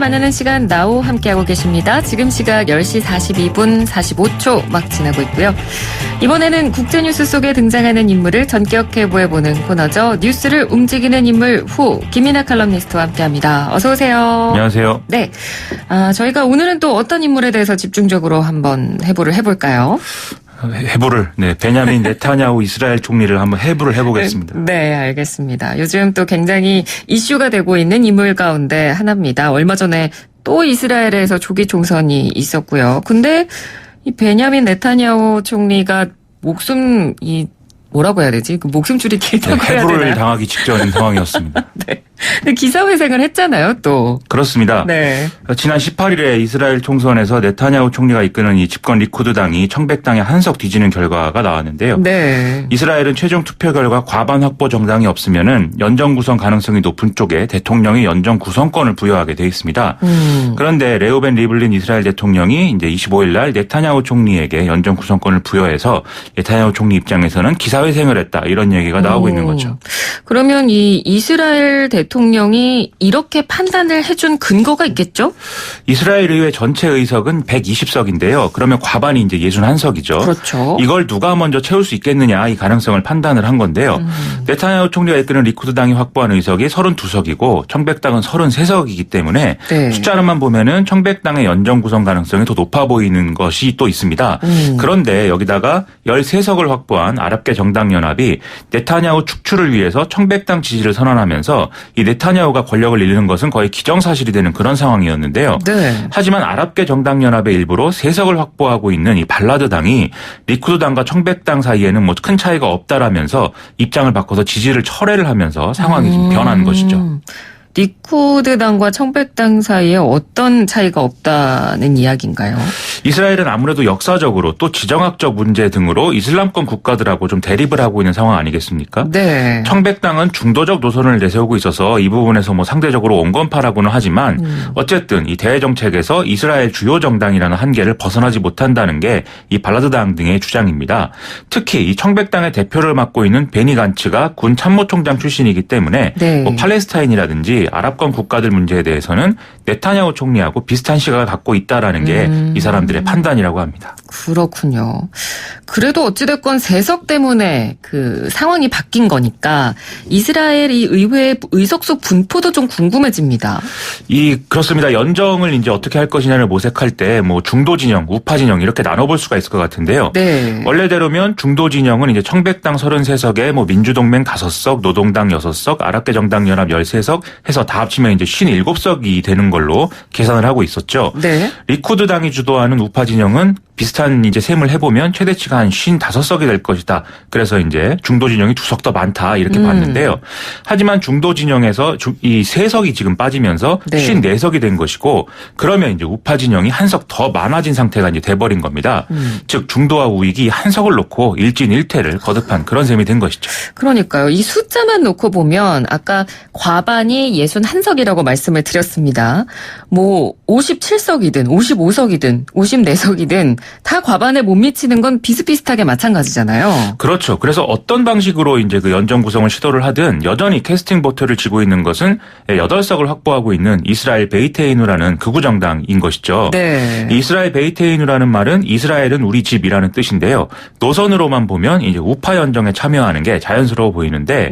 만나는 시간 나우 함께하고 계십니다. 지금 시각 10시 42분 45초 막 지나고 있고요. 이번에는 국제뉴스 속에 등장하는 인물을 전격해보해보는 코너죠. 뉴스를 움직이는 인물 후 김민아 칼럼니스트와 함께합니다. 어서 오세요. 안녕하세요. 네, 저희가 오늘은 또 어떤 인물에 대해서 집중적으로 한번 해부를 해볼까요? 베냐민 네타냐후 이스라엘 총리를 한번 해부를 해보겠습니다. 네, 알겠습니다. 요즘 또 굉장히 이슈가 되고 있는 인물 가운데 하나입니다. 얼마 전에 또 이스라엘에서 조기 총선이 있었고요. 근데 이 베냐민 네타냐후 총리가 뭐라고 해야 되지? 목숨줄이 길다고 해야 되나요? 해부를 당하기 직전인 상황이었습니다. 네. 근데 기사회생을 했잖아요, 또. 그렇습니다. 네. 지난 18일에 이스라엘 총선에서 네타냐후 총리가 이끄는 이 집권 리쿠드 당이 청백당에 한석 뒤지는 결과가 나왔는데요. 네. 이스라엘은 최종 투표 결과 과반 확보 정당이 없으면은 연정 구성 가능성이 높은 쪽에 대통령이 연정 구성권을 부여하게 돼 있습니다. 그런데 레우벤 리블린 이스라엘 대통령이 이제 25일 날 네타냐후 총리에게 연정 구성권을 부여해서 네타냐후 총리 입장에서는 기사회생을 했다, 이런 얘기가 나오고 있는 거죠. 그러면 이 이스라엘 대통령이 이렇게 판단을 해준 근거가 있겠죠? 이스라엘 의회 전체 의석은 120석인데요. 그러면 과반이 이제 61석이죠. 그렇죠. 이걸 누가 먼저 채울 수 있겠느냐, 이 가능성을 판단을 한 건데요. 네타냐후 총리가 이끄는 리쿠드당이 확보한 의석이 32석이고 청백당은 33석이기 때문에 네. 숫자로만 보면은 청백당의 연정 구성 가능성이 더 높아 보이는 것이 또 있습니다. 그런데 여기다가 13석을 확보한 아랍계 정당연합이 네타냐후 축출을 위해서 청백당 지지를 선언하면서 이 네타냐후가 권력을 잃는 것은 거의 기정사실이 되는 그런 상황이었는데요. 네. 하지만 아랍계 정당연합의 일부로 3석을 확보하고 있는 이 발라드당이 리쿠드당과 청백당 사이에는 뭐 큰 차이가 없다라면서 입장을 바꿔서 지지를 철회를 하면서 상황이 좀 변한 것이죠. 리쿠드당과 청백당 사이에 어떤 차이가 없다는 이야기인가요? 이스라엘은 아무래도 역사적으로 또 지정학적 문제 등으로 이슬람권 국가들하고 좀 대립을 하고 있는 상황 아니겠습니까? 네. 청백당은 중도적 노선을 내세우고 있어서 이 부분에서 뭐 상대적으로 온건파라고는 하지만 어쨌든 이 대외 정책에서 이스라엘 주요 정당이라는 한계를 벗어나지 못한다는 게 이 발라드당 등의 주장입니다. 특히 이 청백당의 대표를 맡고 있는 베니 간츠가 군 참모총장 출신이기 때문에 네. 뭐 팔레스타인이라든지 아랍권 국가들 문제에 대해서는 네타냐후 총리하고 비슷한 시각을 갖고 있다라는 게 이 사람들의 판단이라고 합니다. 그렇군요. 그래도 어찌됐건 3석 때문에 그 상황이 바뀐 거니까 이스라엘 이 의회 의석수 분포도 좀 궁금해집니다. 그렇습니다. 연정을 이제 어떻게 할 것이냐를 모색할 때 뭐 중도 진영, 우파 진영 이렇게 나눠볼 수가 있을 것 같은데요. 네. 원래대로면 중도 진영은 이제 청백당 33석에 뭐 민주동맹 5석, 노동당 6석, 아랍계 정당연합 13석 해서 다 합치면 이제 57석이 되는 걸로 계산을 하고 있었죠. 네. 리쿠드당이 주도하는 우파 진영은 비슷한 이제 셈을 해보면 최대치가 한 55석이 될 것이다. 그래서 이제 중도 진영이 2석 더 많다, 이렇게 봤는데요. 하지만 중도 진영에서 이 3석이 지금 빠지면서 네. 54석이 된 것이고, 그러면 이제 우파 진영이 한 석 더 많아진 상태가 이제 돼버린 겁니다. 즉 중도와 우익이 한 석을 놓고 일진일퇴를 거듭한 그런 셈이 된 것이죠. 그러니까요. 이 숫자만 놓고 보면 아까 과반이 61석이라고 말씀을 드렸습니다. 뭐 57석이든 55석이든 54석이든 다 과반에 못 미치는 건 비슷비슷하게 마찬가지잖아요. 그렇죠. 그래서 어떤 방식으로 이제 그 연정 구성을 시도를 하든 여전히 캐스팅 보트를 쥐고 있는 것은 8석을 확보하고 있는 이스라엘 베이테이누라는 극우 정당인 것이죠. 네. 이스라엘 베이테이누라는 말은 이스라엘은 우리 집이라는 뜻인데요. 노선으로만 보면 이제 우파 연정에 참여하는 게 자연스러워 보이는데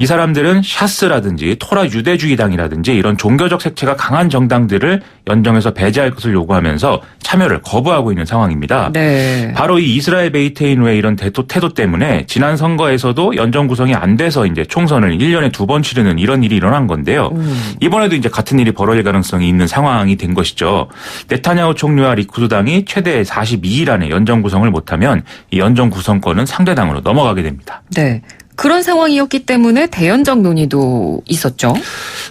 이 사람들은 샤스라든지 토라 유대주의당이라든지 이런 종교적 색채가 강한 정당들을 연정에서 배제할 것을 요구하면서 참여를 거부하고 있는 상황입니다. 네. 바로 이 이스라엘 베이테이누의 이런 태도 때문에 지난 선거에서도 연정 구성이 안 돼서 이제 총선을 1년에 2번 치르는 이런 일이 일어난 건데요. 이번에도 이제 같은 일이 벌어질 가능성이 있는 상황이 된 것이죠. 네타냐후 총리와 리쿠드당이 최대 42일 안에 연정 구성을 못하면 이 연정 구성권은 상대당으로 넘어가게 됩니다. 네. 그런 상황이었기 때문에 대연정 논의도 있었죠.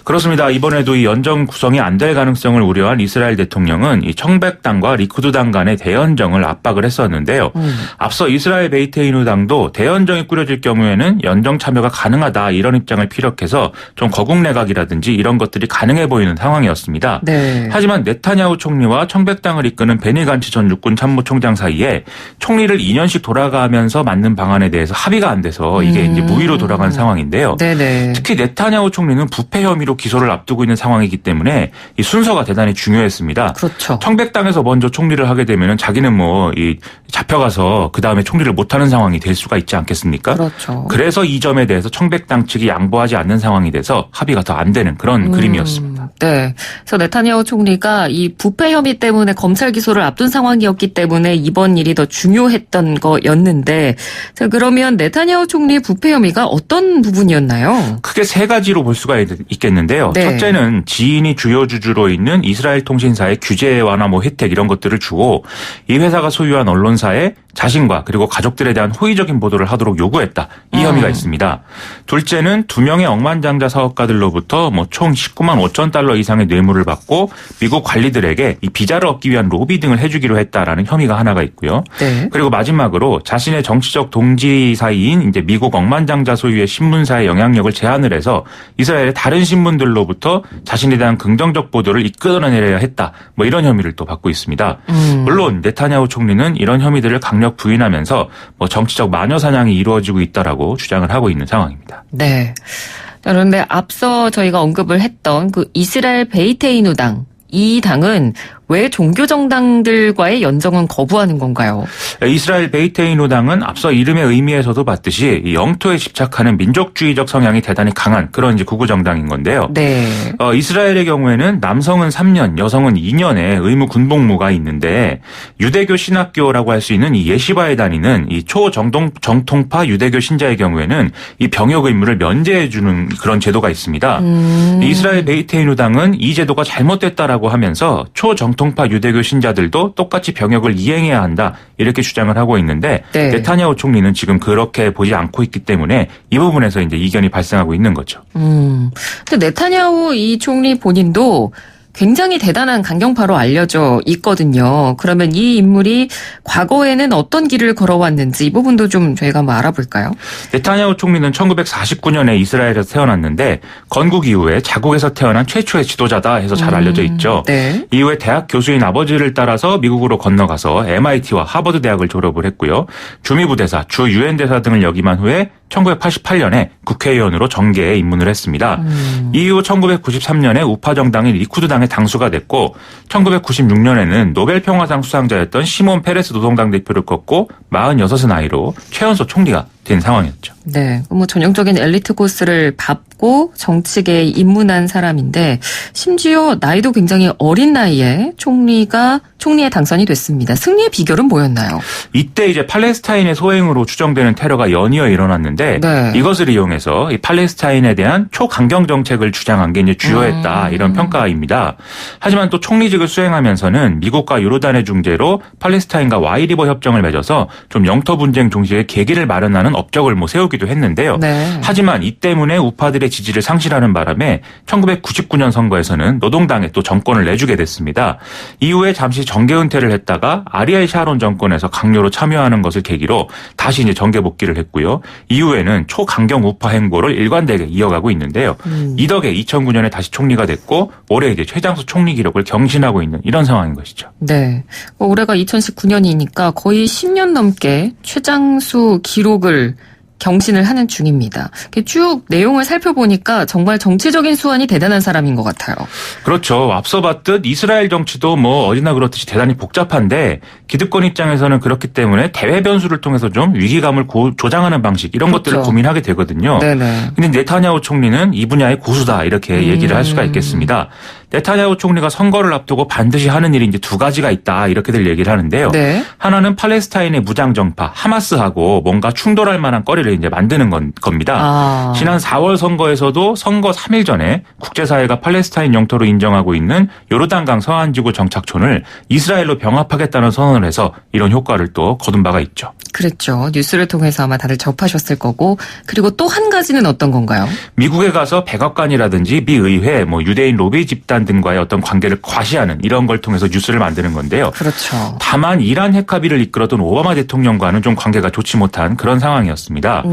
그렇습니다. 이번에도 이 연정 구성이 안 될 가능성을 우려한 이스라엘 대통령은 이 청백당과 리쿠드당 간의 대연정을 압박을 했었는데요. 앞서 이스라엘 베이테이누 당도 대연정이 꾸려질 경우에는 연정 참여가 가능하다, 이런 입장을 피력해서 좀 거국 내각이라든지 이런 것들이 가능해 보이는 상황이었습니다. 네. 하지만 네타냐후 총리와 청백당을 이끄는 베니 간츠 전 육군 참모총장 사이에 총리를 2년씩 돌아가면서 맞는 방안에 대해서 합의가 안 돼서 이게 이제 이제 무위로 돌아간 상황인데요. 네네. 특히 네타냐후 총리는 부패 혐의로 기소를 앞두고 있는 상황이기 때문에 이 순서가 대단히 중요했습니다. 그렇죠. 청백당에서 먼저 총리를 하게 되면은 자기는 뭐 이 잡혀가서 그 다음에 총리를 못하는 상황이 될 수가 있지 않겠습니까? 그렇죠. 그래서 이 점에 대해서 청백당 측이 양보하지 않는 상황이 돼서 합의가 더 안 되는 그런 그림이었습니다. 네. 그래서 네타냐후 총리가 이 부패 혐의 때문에 검찰 기소를 앞둔 상황이었기 때문에 이번 일이 더 중요했던 거였는데, 자, 그러면 네타냐후 총리의 부패 혐의가 어떤 부분이었나요? 크게 세 가지로 볼 수가 있겠는데요. 네. 첫째는 지인이 주요 주주로 있는 이스라엘 통신사의 규제 완화 뭐 혜택 이런 것들을 주고 이 회사가 소유한 언론사에 자신과 그리고 가족들에 대한 호의적인 보도를 하도록 요구했다. 이 혐의가 있습니다. 둘째는 두 명의 억만장자 사업가들로부터 뭐 총 19만 5천 달러 이상의 뇌물을 받고 미국 관리들에게 이 비자를 얻기 위한 로비 등을 해주기로 했다라는 혐의가 하나가 있고요. 네. 그리고 마지막으로 자신의 정치적 동지 사이인 이제 미국 억만장자 소유의 신문사의 영향력을 제한을 해서 이스라엘의 다른 신문들로부터 자신에 대한 긍정적 보도를 이끌어내려야 했다. 뭐 이런 혐의를 또 받고 있습니다. 물론 네타냐후 총리는 이런 혐의들을 강력 부인하면서 뭐 정치적 마녀 사냥이 이루어지고 있다라고 주장을 하고 있는 상황입니다. 네. 그런데 앞서 저희가 언급을 했던 그 이스라엘 베이테이누당, 이 당은 왜 종교 정당들과의 연정은 거부하는 건가요? 이스라엘 베이테이누당은 앞서 이름의 의미에서도 봤듯이 이 영토에 집착하는 민족주의적 성향이 대단히 강한 그런 이제 구구 정당인 건데요. 네. 이스라엘의 경우에는 남성은 3년, 여성은 2년의 의무 군복무가 있는데 유대교 신학교라고 할 수 있는 이 예시바에 다니는 이 초정통파 유대교 신자의 경우에는 이 병역 의무를 면제해 주는 그런 제도가 있습니다. 이스라엘 베이테이누당은 이 제도가 잘못됐다라고 하면서 초정통파 유대교 신자들도 똑같이 병역을 이행해야 한다 이렇게 주장을 하고 있는데 네. 네타냐후 총리는 지금 그렇게 보지 않고 있기 때문에 이 부분에서 이제 이견이 발생하고 있는 거죠. 근데 네타냐후 이 총리 본인도 굉장히 대단한 강경파로 알려져 있거든요. 그러면 이 인물이 과거에는 어떤 길을 걸어왔는지 이 부분도 좀 저희가 한번 알아볼까요? 네타냐후 총리는 1949년에 이스라엘에서 태어났는데 건국 이후에 자국에서 태어난 최초의 지도자다 해서 잘 알려져 있죠. 네. 이후에 대학 교수인 아버지를 따라서 미국으로 건너가서 MIT와 하버드 대학을 졸업을 했고요. 주미부대사, 주 유엔 대사 등을 역임한 후에 1988년에 국회의원으로 정계에 입문을 했습니다. 이후 1993년에 우파 정당인 리쿠드당의 당수가 됐고 1996년에는 노벨 평화상 수상자였던 시몬 페레스 노동당 대표를 꺾고 46의 나이로 최연소 총리가 된 상황이었죠. 네. 뭐 전형적인 엘리트 코스를 밟고 정치계에 입문한 사람인데 심지어 나이도 굉장히 어린 나이에 총리에 당선이 됐습니다. 승리의 비결은 뭐였나요? 이때 이제 팔레스타인의 소행으로 추정되는 테러가 연이어 일어났는데 네. 이것을 이용해서 이 팔레스타인에 대한 초강경 정책을 주장한 게 이제 주요했다 이런 평가입니다. 하지만 또 총리직을 수행하면서는 미국과 요르단의 중재로 팔레스타인과 와이리버 협정을 맺어서 좀 영토 분쟁 종식의 계기를 마련하는 업적을 뭐 세우기도 했는데요. 네. 하지만 이 때문에 우파들의 지지를 상실하는 바람에 1999년 선거에서는 노동당에 또 정권을 내주게 됐습니다. 이후에 잠시 정계 은퇴를 했다가 아리엘 샤론 정권에서 강요로 참여하는 것을 계기로 다시 이제 정계 복귀를 했고요. 이후에는 초강경 우파 행보를 일관되게 이어가고 있는데요. 이 덕에 2009년에 다시 총리가 됐고 올해 이제 최장수 총리 기록을 경신하고 있는 이런 상황인 것이죠. 네. 올해가 2019년이니까 거의 10년 넘게 최장수 기록을 경신을 하는 중입니다. 쭉 내용을 살펴보니까 정말 정치적인 수완이 대단한 사람인 것 같아요. 그렇죠. 앞서 봤듯 이스라엘 정치도 뭐 어디나 그렇듯이 대단히 복잡한데 기득권 입장에서는 그렇기 때문에 대외 변수를 통해서 좀 위기감을 조장하는 방식 이런 그렇죠. 것들을 고민하게 되거든요. 네네. 근데 네타냐후 총리는 이 분야의 고수다 이렇게 얘기를 할 수가 있겠습니다. 네타냐후 총리가 선거를 앞두고 반드시 하는 일이 이제 두 가지가 있다 이렇게들 얘기를 하는데요. 네. 하나는 팔레스타인의 무장 정파 하마스하고 뭔가 충돌할 만한 거리를 이제 만드는 겁니다. 지난 4월 선거에서도 선거 3일 전에 국제사회가 팔레스타인 영토로 인정하고 있는 요르단강 서안지구 정착촌을 이스라엘로 병합하겠다는 선언을 해서 이런 효과를 또 거둔 바가 있죠. 그랬죠. 뉴스를 통해서 아마 다들 접하셨을 거고. 그리고 또 한 가지는 어떤 건가요? 미국에 가서 백악관이라든지 미 의회, 뭐 유대인 로비 집단 이란 등과의 어떤 관계를 과시하는 이런 걸 통해서 뉴스를 만드는 건데요. 그렇죠. 다만 이란 핵 합의를 이끌었던 오바마 대통령과는 좀 관계가 좋지 못한 그런 상황이었습니다.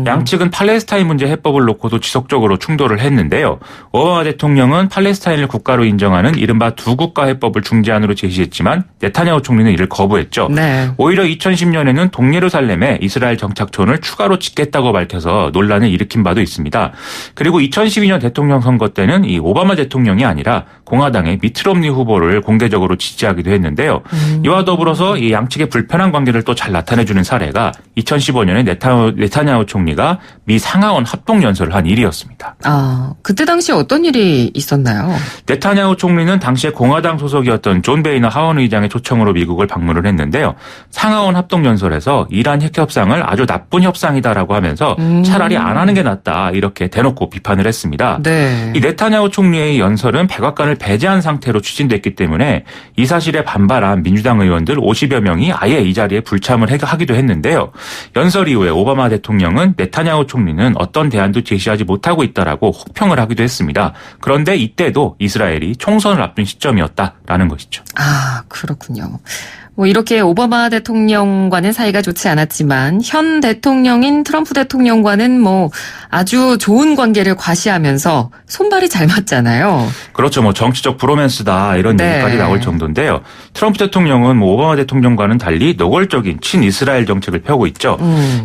양측은 팔레스타인 문제 해법을 놓고도 지속적으로 충돌을 했는데요. 오바마 대통령은 팔레스타인을 국가로 인정하는 이른바 두 국가 해법을 중재안으로 제시했지만 네타냐후 총리는 이를 거부했죠. 네. 오히려 2010년에는 동예루살렘에 이스라엘 정착촌을 추가로 짓겠다고 밝혀서 논란을 일으킨 바도 있습니다. 그리고 2012년 대통령 선거 때는 이 오바마 대통령이 아니라 공화당의 미트 롬니 후보를 공개적으로 지지하기도 했는데요. 이와 더불어서 이 양측의 불편한 관계를 또 잘 나타내주는 사례가 2015년에 네타냐후 총리가 미 상하원 합동연설을 한 일이었습니다. 아, 그때 당시 어떤 일이 있었나요? 네타냐후 총리는 당시에 공화당 소속이었던 존 베이너 하원 의장의 초청으로 미국을 방문을 했는데요. 상하원 합동연설에서 이란 핵 협상을 아주 나쁜 협상이다라고 하면서 차라리 안 하는 게 낫다 이렇게 대놓고 비판을 했습니다. 네. 이 네타냐후 총리의 연설은 백악관을 배제한 상태로 추진됐기 때문에 이 사실에 반발한 민주당 의원들 50여 명이 아예 이 자리에 불참을 하기도 했는데요. 연설 이후에 오바마 대통령은 네타냐후 총리는 어떤 대안도 제시하지 못하고 있다라고 혹평을 하기도 했습니다. 그런데 이때도 이스라엘이 총선을 앞둔 시점이었다라는 것이죠. 아, 그렇군요. 뭐 이렇게 오바마 대통령과는 사이가 좋지 않았지만 현 대통령인 트럼프 대통령과는 뭐 아주 좋은 관계를 과시하면서 손발이 잘 맞잖아요. 그렇죠. 뭐 정치적 브로맨스다 이런 네. 얘기까지 나올 정도인데요. 트럼프 대통령은 뭐 오바마 대통령과는 달리 노골적인 친이스라엘 정책을 펴고 있죠.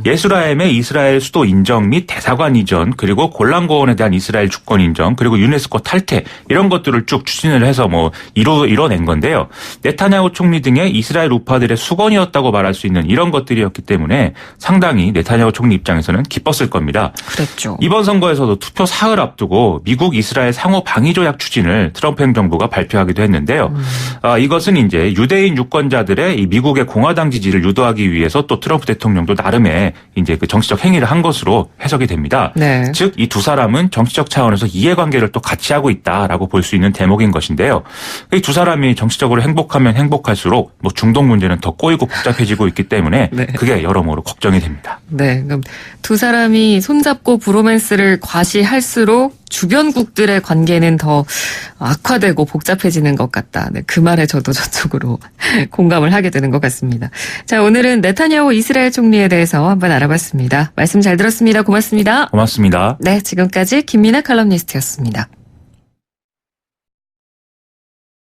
예루살렘의 이스라엘 수도 인정 및 대사관 이전 그리고 골란고원에 대한 이스라엘 주권 인정 그리고 유네스코 탈퇴 이런 것들을 쭉 추진을 해서 뭐 이뤄낸 건데요. 네타냐후 총리 등의 이스라엘 우파들의 수건이었다고 말할 수 있는 이런 것들이었기 때문에 상당히 네타냐후 총리 입장에서는 기뻤을 겁니다. 그랬죠. 이번 선거에서도 투표 사흘 앞두고 미국 이스라엘 상호 방위 조약 추진을 트럼프 행정부가 발표하기도 했는데요. 이것은 이제 유대인 유권자들의 이 미국의 공화당 지지를 유도하기 위해서 또 트럼프 대통령도 나름의 이제 그 정치적 행위를 한 것으로 해석이 됩니다. 네. 즉 이 두 사람은 정치적 차원에서 이해관계를 또 같이 하고 있다라고 볼 수 있는 대목인 것인데요. 이 두 사람이 정치적으로 행복하면 행복할수록 뭐 중동 문제는 더 꼬이고 복잡해지고 있기 때문에 네. 그게 여러모로 걱정이 됩니다. 네. 그럼 두 사람이 손잡고 브로맨스를 과시할수록 주변국들의 관계는 더 악화되고 복잡해지는 것 같다. 네, 그 말에 저도 저쪽으로 공감을 하게 되는 것 같습니다. 자, 오늘은 네타냐후 이스라엘 총리에 대해서 한번 알아봤습니다. 말씀 잘 들었습니다. 고맙습니다. 고맙습니다. 네, 지금까지 김민아 칼럼니스트였습니다.